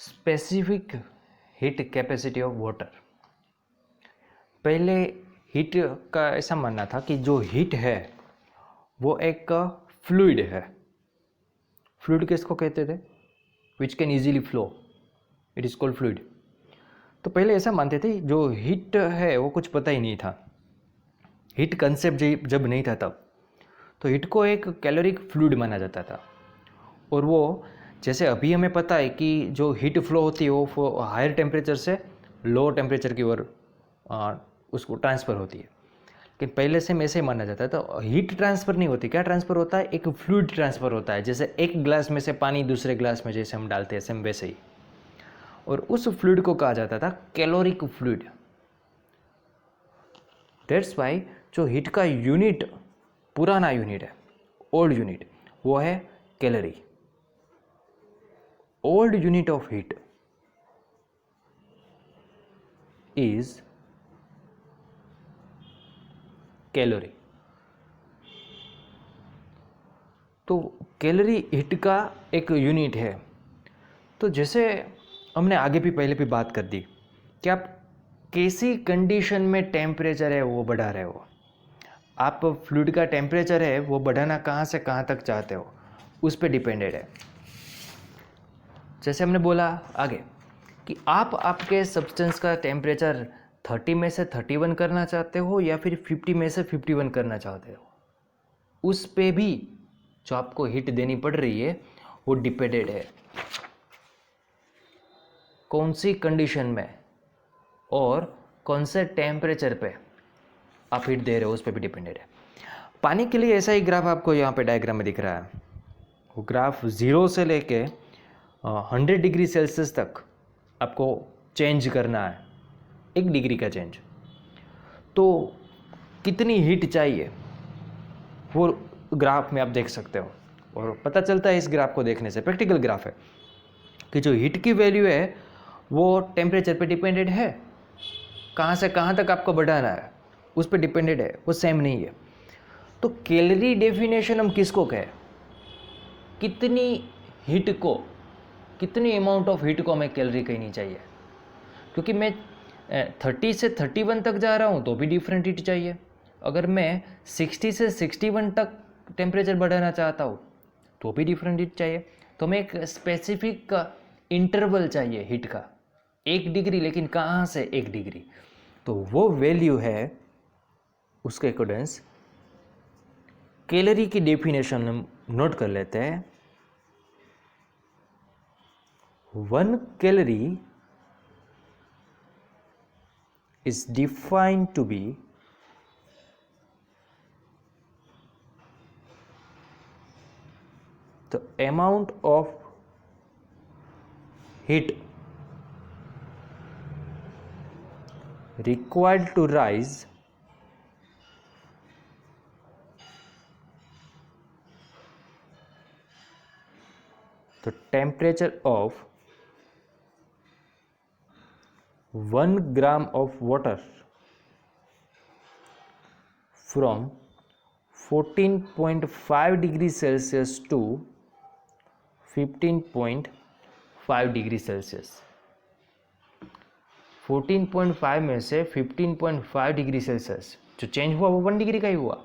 Specific heat capacity of water. पहले heat का ऐसा मानना था कि जो हीट है वो एक फ्लूइड है। फ्लूइड किसको कहते थे? Which can easily flow, it is called fluid. तो पहले ऐसा मानते थे जो हीट है वो कुछ पता ही नहीं था। हीट कंसेप्ट जब नहीं था तब तो हीट को एक कैलोरिक फ्लूइड माना जाता था। और वो जैसे अभी हमें पता है कि जो हीट फ्लो होती है वो हायर टेम्परेचर से लोअर टेम्परेचर की ओर उसको ट्रांसफ़र होती है, लेकिन पहले से ऐसे ही माना जाता है। तो हीट ट्रांसफ़र नहीं होती, क्या ट्रांसफ़र होता है? एक फ्लूइड ट्रांसफ़र होता है। जैसे एक ग्लास में से पानी दूसरे ग्लास में जैसे हम डालते हैं सेम वैसे ही। और उस फ्लूइड को कहा जाता था कैलोरिक फ्लूइड। दैट्स वाई जो हीट का यूनिट पुराना यूनिट है, ओल्ड यूनिट, वो है calorie. Old unit of heat is calorie. तो कैलोरी हीट का एक यूनिट है। तो जैसे हमने आगे भी पहले भी बात कर दी कि आप कैसी कंडीशन में टेम्परेचर है वो बढ़ा रहे हो। आप फ्लूइड का टेम्परेचर है वो बढ़ाना कहाँ से कहाँ तक चाहते हो, उस पर डिपेंडेड है। जैसे हमने बोला आगे कि आप आपके सब्सटेंस का टेम्परेचर 30 में से 31 करना चाहते हो या फिर 50 में से 51 करना चाहते हो, उस पे भी जो आपको हीट देनी पड़ रही है वो डिपेंडेड है कौन सी कंडीशन में और कौन से टेम्परेचर पे आप हीट दे रहे हो, उस पर भी डिपेंडेड है। पानी के लिए ऐसा ही ग्राफ आपको यहाँ पे डायग्राम में दिख रहा है। वो ग्राफ 0 से लेके 100 डिग्री सेल्सियस तक आपको चेंज करना है, 1 डिग्री का चेंज। तो कितनी हीट चाहिए वो ग्राफ में आप देख सकते हो। और पता चलता है इस ग्राफ को देखने से, प्रैक्टिकल ग्राफ है, कि जो हीट की वैल्यू है वो टेम्परेचर पे डिपेंडेड है। कहाँ से कहाँ तक आपको बढ़ाना है उस पर डिपेंडेड है, वो सेम नहीं है। तो कैलोरी डेफिनेशन हम किसको कहें? कितनी हीट को, कितनी अमाउंट ऑफ हीट को हमें कैलोरी कहनी चाहिए। क्योंकि मैं 30 से 31 तक जा रहा हूँ तो भी डिफरेंट हीट चाहिए। अगर मैं 60 से 61 तक टेम्परेचर बढ़ाना चाहता हूँ तो भी डिफरेंट हीट चाहिए। तो हमें एक स्पेसिफिक इंटरवल चाहिए हीट का, 1 डिग्री, लेकिन कहाँ से 1 डिग्री? तो वो वैल्यू है, उसके अकॉर्डिंग कैलोरी की डेफिनेशन हम नोट कर लेते हैं। 1 calorie is defined to be the amount of heat required to rise the temperature of 1 gram of water from 14.5 degree Celsius to 15.5 degree Celsius. 14.5 में से 15.5 डिग्री सेल्सियस जो चेंज हुआ वो 1 डिग्री का ही हुआ।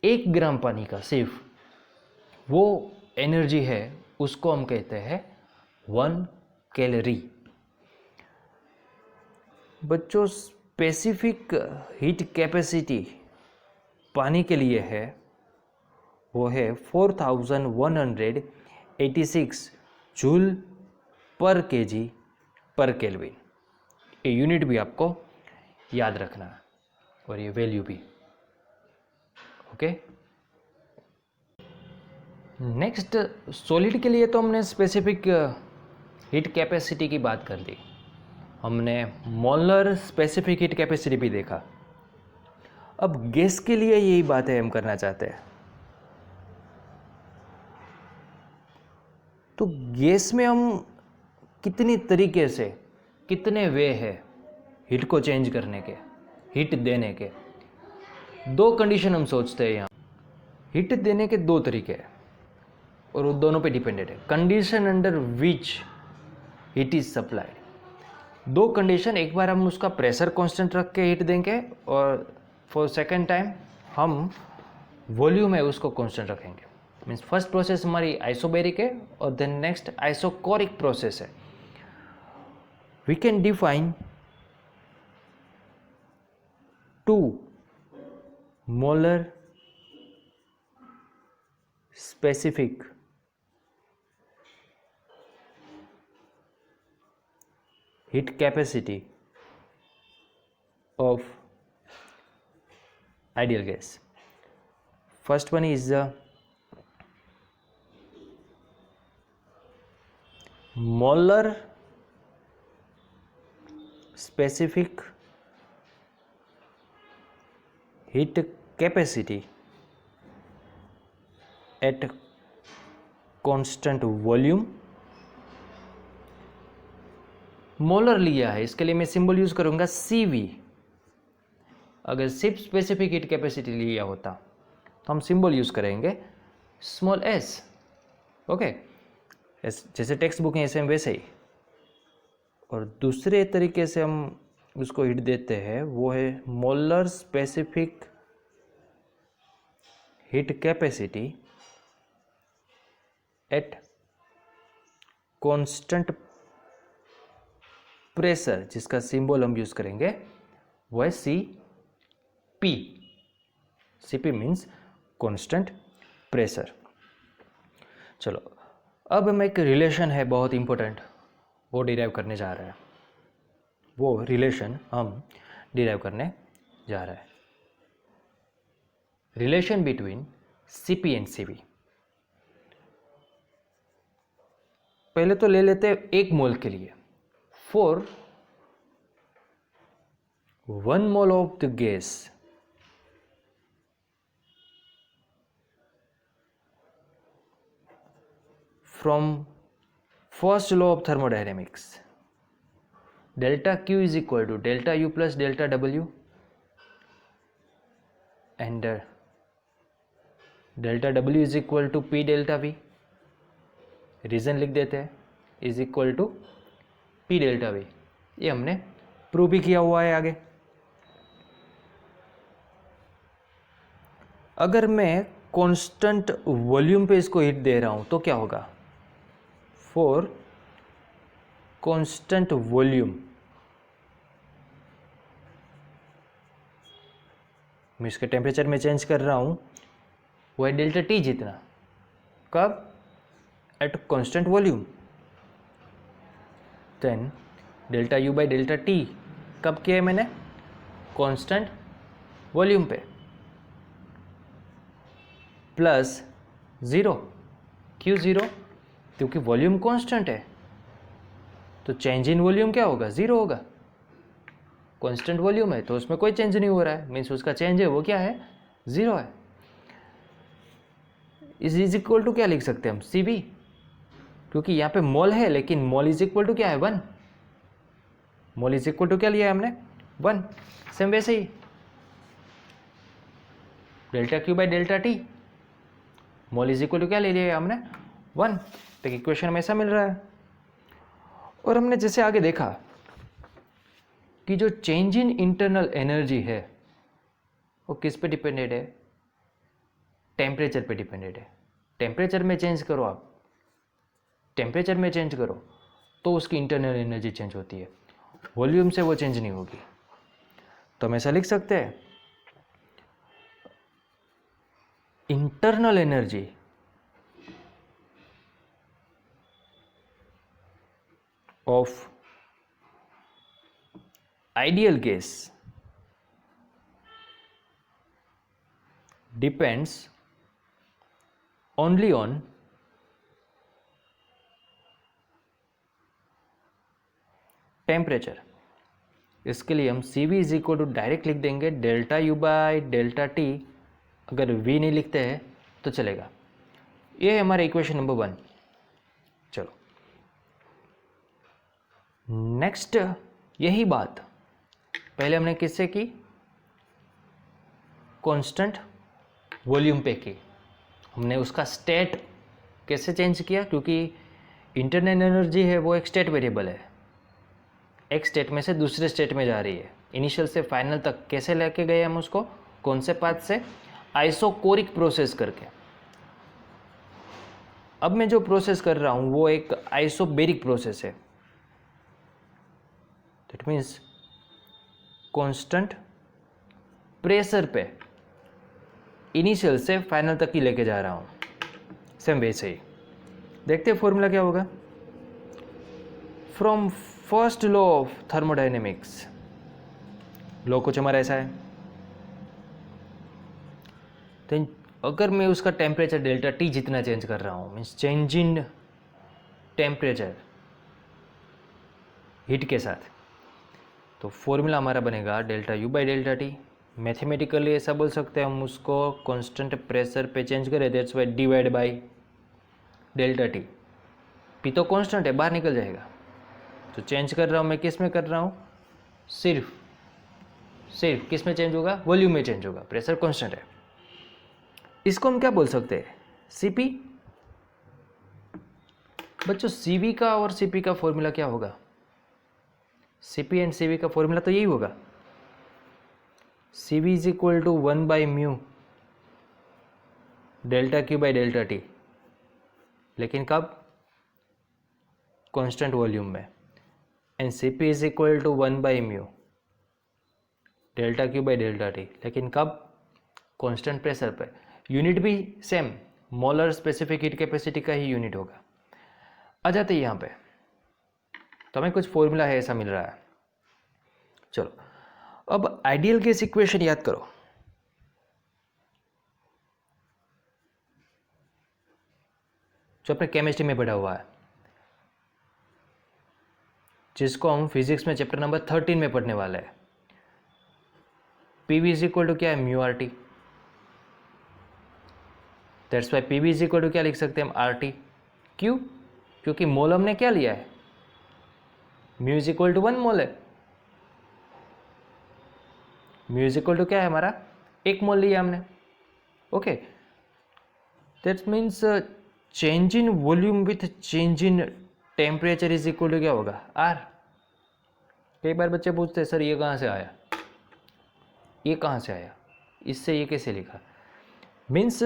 1 ग्राम पानी का सिर्फ वो एनर्जी है, उसको हम कहते हैं 1 कैलोरी। बच्चों, स्पेसिफिक हीट कैपेसिटी पानी के लिए है वो है 4186 जूल पर केजी पर केल्विन। ये यूनिट भी आपको याद रखना है और ये वैल्यू भी। ओके, नेक्स्ट सॉलिड के लिए तो हमने स्पेसिफिक हीट कैपेसिटी की बात कर दी, हमने मोलर स्पेसिफिक हीट कैपेसिटी भी देखा। अब गैस के लिए यही बातें हम करना चाहते हैं। तो गैस में हम कितनी तरीके से, कितने वे है हीट को चेंज करने के, हीट देने के। 2 कंडीशन हम सोचते हैं यहाँ। हीट देने के 2 तरीके हैं और वो दोनों पे डिपेंडेड है। Condition under which heat is supplied. दो कंडीशन, एक बार हम उसका प्रेशर कांस्टेंट रख के हीट देंगे और फॉर सेकेंड टाइम हम वॉल्यूम है उसको कांस्टेंट रखेंगे। मीन्स फर्स्ट प्रोसेस हमारी आइसोबैरिक है और देन नेक्स्ट आइसोकोरिक प्रोसेस है। We can define 2 molar specific heat capacity of ideal gas. First one is the molar specific heat capacity at constant volume। Molar लिया है, इसके लिए मैं सिंबल यूज करूंगा CV। अगर सिर्फ स्पेसिफिक हीट कैपेसिटी लिया होता तो हम सिंबल यूज करेंगे स्मॉल s। ओके, जैसे टेक्स्ट बुक है सेम वैसे ही। और दूसरे तरीके से हम उसको हीट देते हैं वो है molar specific heat capacity eight constant pressure, जिसका सिंबल हम यूज करेंगे वो है CP। CP means constant pressure. चलो अब हम एक रिलेशन है बहुत इंपॉर्टेंट, वो डिराइव करने जा रहे हैं। वो रिलेशन हम डिराइव करने जा रहे हैं, relation between CP and CV। पहले तो ले लेते हैं 1 मोल के लिए। For 1 mole of the gas from first law of thermodynamics, delta Q is equal to delta U plus delta W and delta W is equal to P delta V। Reason लिख देते हैं, is equal to P delta V। ये हमने prove भी किया हुआ है आगे। अगर मैं कांस्टेंट वॉल्यूम पे इसको हीट दे रहा हूं तो क्या होगा? फॉर कांस्टेंट वॉल्यूम मैं इसके टेम्परेचर में चेंज कर रहा हूं वो है डेल्टा T जितना। कब? At constant volume. Then delta U by delta T कब किया है मैंने? कांस्टेंट वॉल्यूम पे, प्लस 0। क्यों 0? क्योंकि वॉल्यूम कांस्टेंट है तो चेंज इन वॉल्यूम क्या होगा? 0 होगा। कांस्टेंट वॉल्यूम है तो उसमें कोई चेंज नहीं हो रहा है, मीन्स उसका चेंज है वो क्या है? 0 है। इज इक्वल टू क्या लिख सकते हैं हम? CV, क्योंकि यहाँ पे मोल है लेकिन मोल इज इक्वल टू क्या है? 1। मोल इज इक्वल टू क्या लिया है हमने? 1। सेम वैसे ही delta Q by delta T, mole is equal to क्या ले लिया हमने? 1। तो इक्वेशन में ऐसा मिल रहा है। और हमने जैसे आगे देखा कि जो चेंज इन इंटरनल एनर्जी है वो किस पे डिपेंडेड है? टेम्परेचर पे डिपेंडेड है। टेम्परेचर में चेंज करो आप, टेम्परेचर में चेंज करो तो उसकी इंटरनल एनर्जी चेंज होती है, वॉल्यूम से वो चेंज नहीं होगी। तो हम ऐसा लिख सकते हैं internal energy of ideal gas depends only on temperature. इसके लिए हम CV is equal to direct लिख देंगे delta U by delta T। अगर V नहीं लिखते हैं तो चलेगा। ये है हमारा इक्वेशन नंबर 1। चलो नेक्स्ट, यही बात पहले हमने किससे की? कांस्टेंट वॉल्यूम पे की। हमने उसका स्टेट कैसे चेंज किया? क्योंकि इंटरनल एनर्जी है वो एक स्टेट वेरिएबल है, एक स्टेट में से दूसरे स्टेट में जा रही है। इनिशियल से फाइनल तक कैसे लेके गए हम उसको, कौन से पाथ से, आइसोकोरिक प्रोसेस करके। अब मैं जो प्रोसेस कर रहा हूँ वो एक आइसोबेरिक प्रोसेस है, दैट मीन्स कांस्टेंट प्रेशर पे इनिशियल से फाइनल तक ही लेके जा रहा हूँ। सेम वैसे ही देखते हैं फॉर्मूला क्या होगा। From first law of thermodynamics, law कुछ हमारा ऐसा है, तो अगर मैं उसका टेम्परेचर डेल्टा टी जितना चेंज कर रहा हूँ, means change in temperature heat के साथ, तो फॉर्मूला हमारा बनेगा delta U by delta T. Mathematically ऐसा बोल सकते हैं हम उसको, कांस्टेंट प्रेशर पे चेंज करें, that's why divide by delta T. P तो कांस्टेंट है, बाहर निकल जाएगा, तो चेंज कर रहा हूँ मैं किस में कर रहा हूँ, सिर्फ किस में चेंज होगा, वॉल्यूम में चेंज होगा, प्रेशर कांस्टेंट है। इसको हम क्या बोल सकते हैं, सीपी। बच्चों सीवी का और सीपी का फॉर्मूला क्या होगा, सीपी एंड सीवी का फॉर्मूला तो यही होगा, CV is equal to 1 by mu delta Q by delta T, लेकिन कब, कांस्टेंट वॉल्यूम में। And CP is equal to 1 by mu delta Q by delta T, लेकिन कब, कांस्टेंट प्रेशर पे। यूनिट भी same, molar specific heat capacity का ही unit होगा। आ जाते हैं यहाँ पे, तो हमें कुछ फॉर्मूला है ऐसा मिल रहा है। चलो अब आइडियल केस इक्वेशन याद करो। जो अपने केमिस्ट्री में पढ़ा हुआ है, जिसको हम फिजिक्स में चैप्टर नंबर 13 में पढ़ने वाले हैं। पीवी इज इक्वल टू क्या है, mu R T, that's why PV is equal to क्या लिख सकते हैं हम, आर टी। क्यों, क्योंकि मोल हमने क्या लिया है, म्यू इज इक्वल टू 1 मोल है। म्यू इज इक्वल टू क्या है हमारा, 1 मोल लिया हमने। Okay, that means change in volume with change in temperature is equal to क्या होगा, आर। कई बार बच्चे पूछते हैं सर ये कहाँ से आया, ये कहाँ से आया, इससे ये कैसे लिखा। Means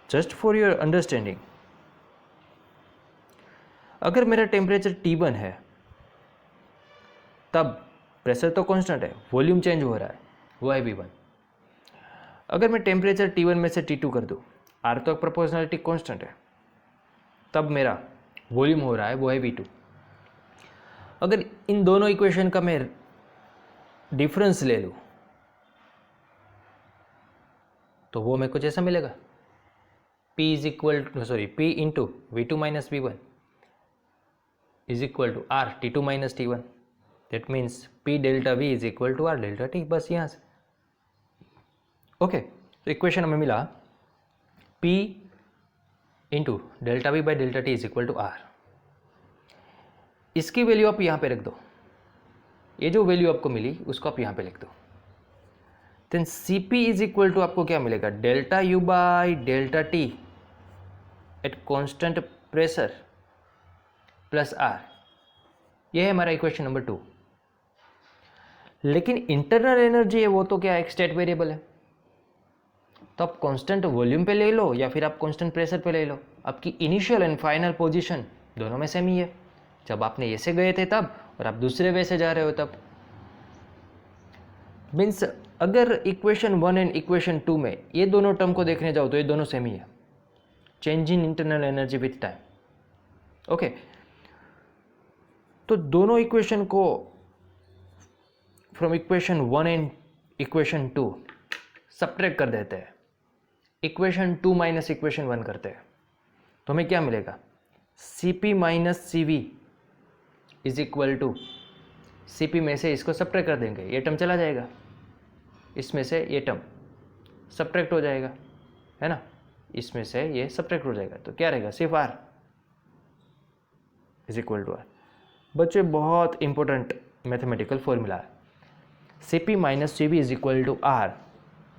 just for your understanding, अगर मेरा टेम्परेचर T1 है तब प्रेशर तो कांस्टेंट है, वॉल्यूम चेंज हो रहा है, वो है V1। अगर मैं टेम्परेचर T1 में से T2 कर दूं, R तो प्रोपोर्शनलिटी कांस्टेंट है, तब मेरा वॉल्यूम हो रहा है, वो है V2। अगर इन दोनों इक्वेशन का मैं डिफरेंस ले लूं तो वो मेरे को जैसा मिलेगा, P is equal to P into V2 minus V1 is equal to R T2 minus T1, that means P delta V is equal to R delta T। बस यहाँ से ओके, तो इक्वेशन हमें मिला P into delta V by delta T is equal to R। इसकी value आप यहाँ पे रख दो, ये जो वैल्यू आपको मिली उसको आप यहाँ पे लिख दो। Then Cp is equal to आपको क्या मिलेगा, delta U by delta T at constant pressure plus R। ये है हमारा इक्वेशन नंबर 2। लेकिन इंटरनल एनर्जी है वो तो क्या एक स्टेट वेरिएबल है, तो आप कांस्टेंट वॉल्यूम पे ले लो या फिर आप कांस्टेंट प्रेशर पे ले लो, आपकी इनिशियल एंड फाइनल पोजीशन दोनों में सेम ही है। जब आपने ऐसे गए थे तब, और आप दूसरे वे से जा रहे हो तब। मीन्स अगर इक्वेशन 1 एंड इक्वेशन 2 में ये दोनों टर्म को देखने जाओ तो ये दोनों सेम ही है, change in internal energy with time. Okay, तो दोनों इक्वेशन को from equation 1 and equation 2 subtract कर देते हैं, इक्वेशन 2 माइनस इक्वेशन 1 करते हैं, तो हमें क्या मिलेगा, Cp minus CV is equal to, Cp में से इसको सब्ट्रैक्ट कर देंगे, ये टर्म चला जाएगा, इसमें से ये टर्म सब्ट्रैक्ट हो जाएगा, है ना, इसमें से ये सब्ट्रैक्ट हो जाएगा, तो क्या रहेगा, सिर्फ R is equal to R। बच्चों बहुत इंपॉर्टेंट मैथमेटिकल फॉर्मूला है, Cp minus CV is equal to R।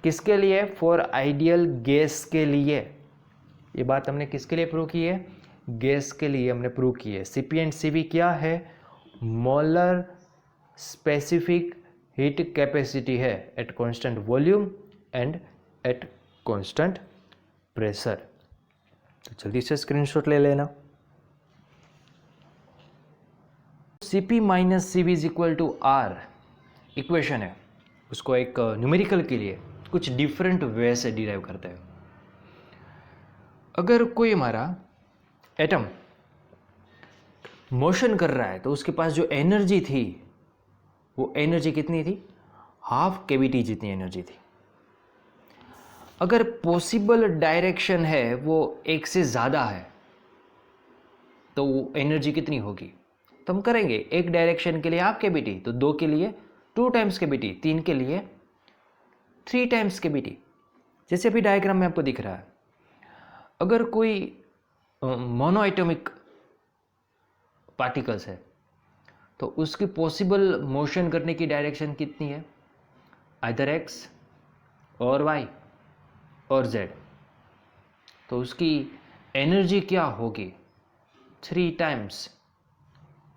किसके लिए, फॉर आइडियल गैस के लिए। ये बात हमने किसके लिए प्रूव की है, गैस के लिए हमने प्रूव की है। Cp एंड Cv क्या है? मोलर स्पेसिफिक हीट कैपेसिटी है at constant volume and at constant pressure. तो जल्दी से स्क्रीनशॉट ले लेना। Cp minus Cv is equal to R equation है, उसको एक न्यूमेरिकल के लिए कुछ डिफरेंट वे से डिराइव करते हैं। अगर कोई हमारा एटम मोशन कर रहा है तो उसके पास जो एनर्जी थी वो एनर्जी कितनी थी? हाफ केवीटी जितनी एनर्जी थी। अगर पॉसिबल डायरेक्शन है वो एक से ज़्यादा है तो वो एनर्जी कितनी होगी? तो हम करेंगे एक डायरेक्शन के लिए हाफ केवीटी, तो 2 के लिए 2 टाइम्स केवीटी, 3 के लिए 3 टाइम्स केवीटी। जैसे अभी डायग्राम में आपको दिख रहा है, अगर कोई मोनोएटॉमिक पार्टिकल्स है तो उसकी पॉसिबल मोशन करने की डायरेक्शन कितनी है? आइदर एक्स और वाई और जेड। तो उसकी एनर्जी क्या होगी? 3 टाइम्स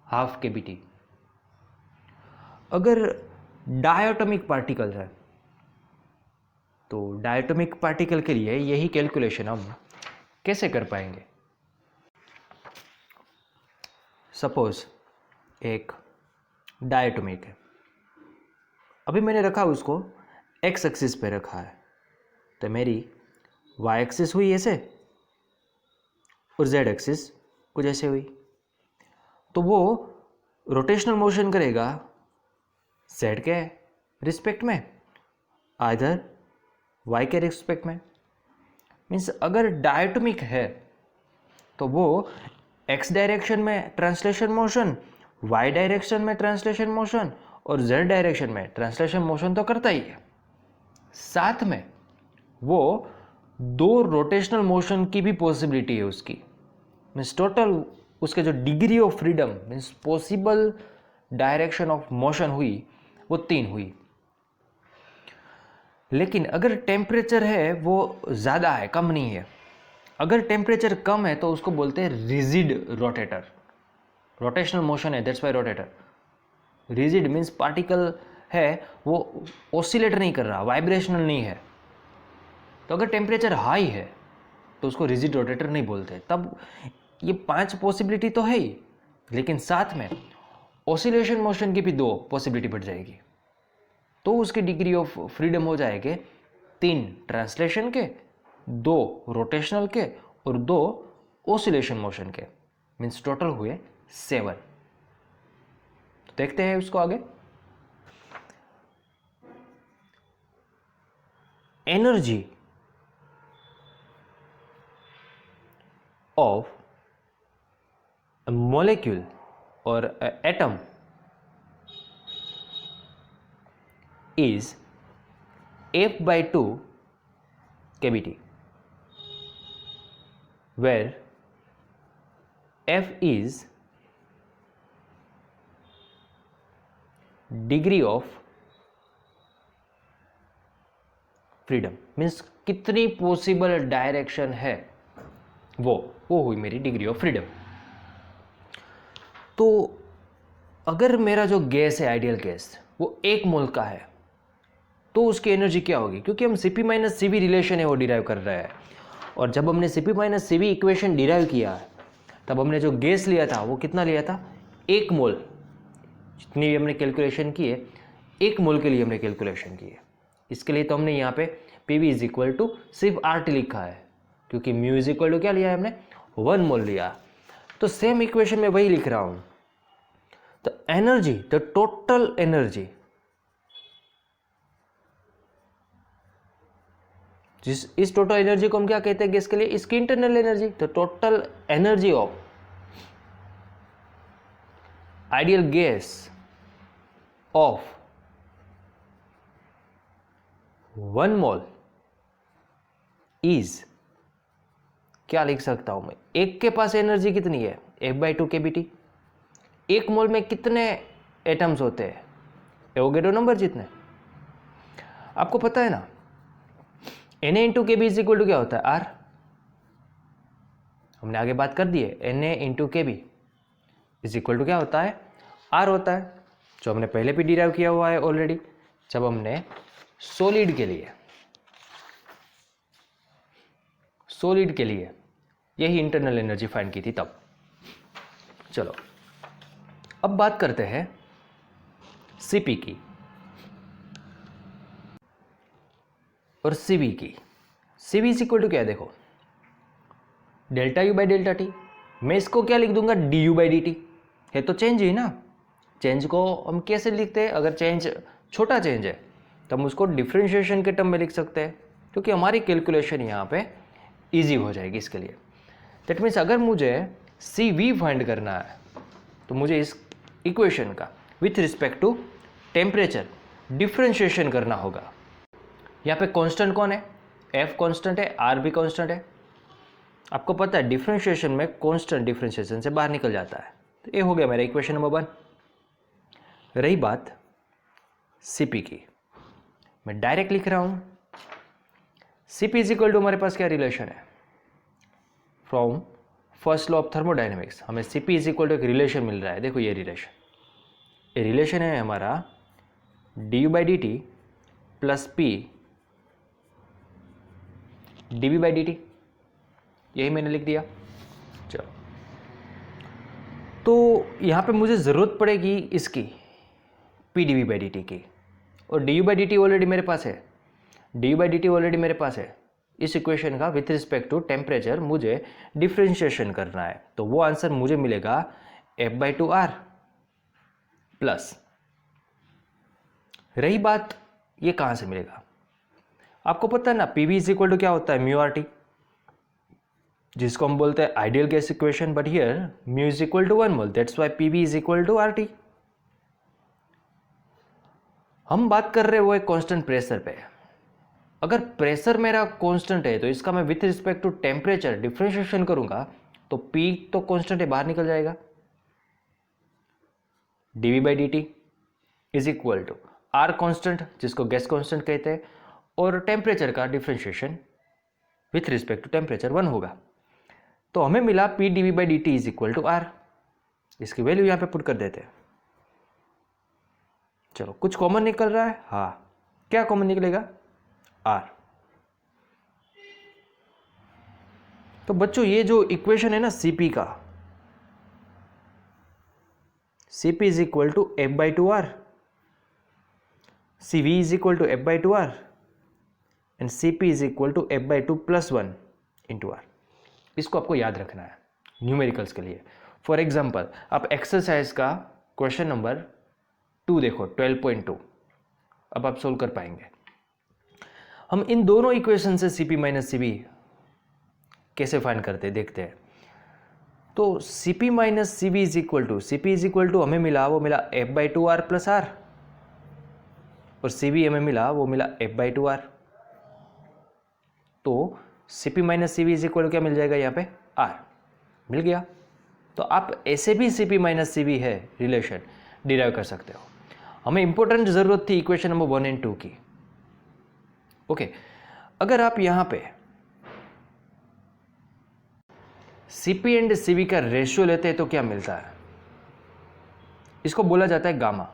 हाफ केवीटी। अगर डायटोमिक पार्टिकल है तो डायटोमिक पार्टिकल के लिए यही कैलकुलेशन हम कैसे कर पाएंगे? सपोज एक डायटोमिक है, अभी मैंने रखा उसको एक्स एक्सिस पे रखा है, तो मेरी वाई एक्सिस हुई ऐसे और जेड एक्सिस कुछ ऐसे हुई, तो वो रोटेशनल मोशन करेगा जेड के रिस्पेक्ट में, आइदर वाई के रिस्पेक्ट में। मीन्स अगर डायटोमिक है तो वो एक्स डायरेक्शन में ट्रांसलेशन मोशन, वाई डायरेक्शन में ट्रांसलेशन मोशन और जेड डायरेक्शन में ट्रांसलेशन मोशन तो करता ही है, साथ में वो 2 रोटेशनल मोशन की भी पॉसिबिलिटी है उसकी। मीन्स टोटल उसके जो degree of freedom means possible direction of motion हुई वो 3 हुई। लेकिन अगर टेम्परेचर है वो ज़्यादा है, कम नहीं है, अगर टेम्परेचर कम है तो उसको बोलते हैं रिजिड रोटेटर। रोटेशनल मोशन है, that's why rotator. Rigid means particle है वो ऑसिलेट नहीं कर रहा, वाइब्रेशनल नहीं है। तो अगर टेम्परेचर हाई है तो उसको रिजिड रोटेटर नहीं बोलते। तब ये 5 पॉसिबिलिटी तो है ही, लेकिन साथ में ऑसिलेशन मोशन की भी 2 पॉसिबिलिटी बढ़ जाएगी, तो उसकी डिग्री ऑफ फ्रीडम हो जाएगी 3 ट्रांसलेशन के, 2 रोटेशनल के और 2 ऑसिलेशन मोशन के। मीन्स टोटल हुए 7। तो देखते हैं उसको आगे। Energy of a molecule or an atom is F by 2 kBT, where F is degree of freedom, means कितनी पॉसिबल डायरेक्शन है वो हुई मेरी डिग्री ऑफ फ्रीडम। तो अगर मेरा जो गैस है, आइडियल गैस, वो 1 मोल का है तो उसकी एनर्जी क्या होगी? क्योंकि हम Cp माइनस Cv रिलेशन है वो डिराइव कर रहे हैं, और जब हमने Cp minus Cv equation derive किया तब हमने जो गैस लिया था वो कितना लिया था? 1 मोल। जितनी भी हमने कैलकुलेशन की है 1 मोल के लिए हमने कैलकुलेशन की है। इसके लिए तो हमने यहाँ पे Pv इज इक्वल टू सिर्फ RT लिखा है, क्योंकि म्यू इज इक्वल टू क्या लिया है हमने? 1 मोल लिया। तो सेम इक्वेशन में वही लिख रहा हूं। तो एनर्जी, द टोटल एनर्जी, इस टोटल एनर्जी को हम क्या कहते हैं गैस के लिए? इसकी इंटरनल एनर्जी। तो total energy of ideal gas off 1 mole is, क्या लिख सकता हूं मैं? एक के पास एनर्जी कितनी है? F/2 kBT। 1 मोल में कितने एटम्स होते हैं? एवोगैड्रो नंबर जितने। आपको पता है ना, Na into Kb is equal to क्या होता है? R। हमने आगे बात कर दी है, Na इंटू के बी इज इक्वल टू क्या होता है, R होता है, जो हमने पहले भी डिराइव किया हुआ है ऑलरेडी, जब हमने सॉलिड के लिए यही इंटरनल एनर्जी फाइंड की थी तब। चलो अब बात करते हैं Cp की और Cv की। Cv इज इक्वल टू क्या है, देखो delta U by delta T. मैं इसको क्या लिख दूंगा, D U by D T, है तो चेंज ही ना। चेंज को हम कैसे लिखते हैं, अगर चेंज छोटा चेंज है तो हम उसको डिफ्रेंशिएशन के टर्म में लिख सकते हैं, क्योंकि हमारी कैलकुलेशन यहाँ पे इजी हो जाएगी इसके लिए। दैट मीन्स अगर मुझे सी वी फाइंड करना है तो मुझे इस इक्वेशन का with respect to temperature differentiation करना होगा। यहाँ पे कांस्टेंट कौन है, एफ कांस्टेंट है, आर भी कांस्टेंट है। आपको पता है डिफ्रेंशिएशन में कांस्टेंट डिफ्रेंशिएशन से बाहर निकल जाता है। तो ये हो गया मेरा इक्वेशन नंबर 1। रही बात Cp की, मैं डायरेक्ट लिख रहा हूं Cp इज इक्वल टू, हमारे पास क्या रिलेशन है, from first law of thermodynamics हमें Cp इज इक्वल टू एक रिलेशन मिल रहा है। देखो ये रिलेशन है हमारा du by D T plus P dv by D T, यही मैंने लिख दिया। चलो तो यहाँ पे मुझे ज़रूरत पड़ेगी इसकी P D V by D T की, और D U by D T already मेरे पास है, D U by D T already मेरे पास है। इस इक्वेशन का विथ रिस्पेक्ट टू टेम्परेचर मुझे डिफ्रेंशिएशन करना है, तो वो आंसर मुझे मिलेगा F by two R plus. रही बात ये कहाँ से मिलेगा, आपको पता है ना P V is equal to क्या होता है, म्यू आर टी, जिसको हम बोलते हैं ideal gas equation, but here mu is equal to 1 mole, that's why P V is equal to R T. हम बात कर रहे हैं वो एक कांस्टेंट प्रेशर पे। अगर प्रेशर मेरा कांस्टेंट है तो इसका मैं with respect to temperature differentiation करूंगा तो P तो कांस्टेंट है, बाहर निकल जाएगा। dV by D T is equal to R constant, जिसको गैस कांस्टेंट कहते हैं, और टेम्परेचर का differentiation with respect to temperature 1 होगा। तो हमें मिला P dV by D T is equal to R। इसकी वैल्यू यहां पे पुट कर देते हैं। चलो कुछ कॉमन निकल रहा है, हाँ क्या कॉमन निकलेगा, R। तो बच्चों ये जो इक्वेशन है ना Cp का, Cp is equal to F by two R, Cv is equal to F by two R and Cp is equal to F by two plus 1 into R. इसको आपको याद रखना है न्यूमेरिकल्स के लिए। फॉर एग्जाम्पल आप exercise का question number 2 देखो 12.2, अब आप सोल्व कर पाएंगे। हम इन दोनों इक्वेशन से Cp माइनस Cv कैसे फाइंड करते हैं देखते हैं। तो Cp minus Cv is equal to, Cp is equal to हमें मिला वो मिला F by two R plus R, और Cv हमें मिला वो मिला एफ बाई टू आर। तो Cp minus Cv is equal to क्या मिल जाएगा यहाँ पे, R मिल गया। तो आप ऐसे भी Cp माइनस Cv है रिलेशन डिराइव कर सकते हो। हमें इंपॉर्टेंट जरूरत थी इक्वेशन नंबर 1 एंड 2 की। ओके, अगर आप यहां पे Cp एंड Cv का रेशियो लेते हैं तो क्या मिलता है, इसको बोला जाता है गामा।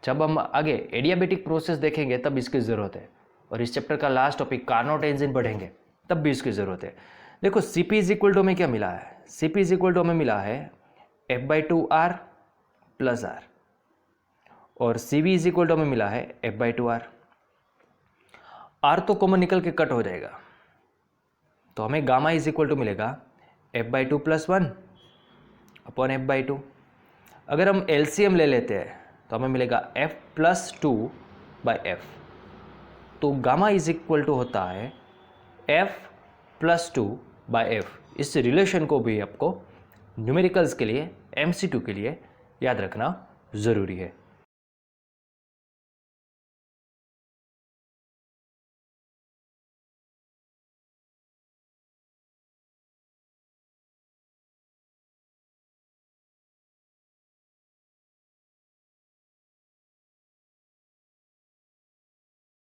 जब हम आगे एडियाबेटिक प्रोसेस देखेंगे तब इसकी जरूरत है, और इस चैप्टर का लास्ट टॉपिक कार्नोट एंजाइम पढ़ेंगे तब भी इसकी जरूरत है। देखो Cp इज इक्वल टू हमें क्या मिला है, Cp इज इक्वल टू हमें मिला है F by two R plus R, और Cv इज इक्वल टू हमें मिला है F by two R. R तो कॉमन निकल के कट हो जाएगा, तो हमें गामा इज इक्वल टू मिलेगा F by two plus 1 upon F by two. अगर हम एलसीएम ले लेते हैं तो हमें मिलेगा एफ प्लस 2 बाई एफ। तो गामा इज इक्वल टू होता है एफ प्लस 2 बाई एफ। इस रिलेशन को भी आपको न्यूमेरिकल्स के लिए MCQ के लिए याद रखना ज़रूरी है।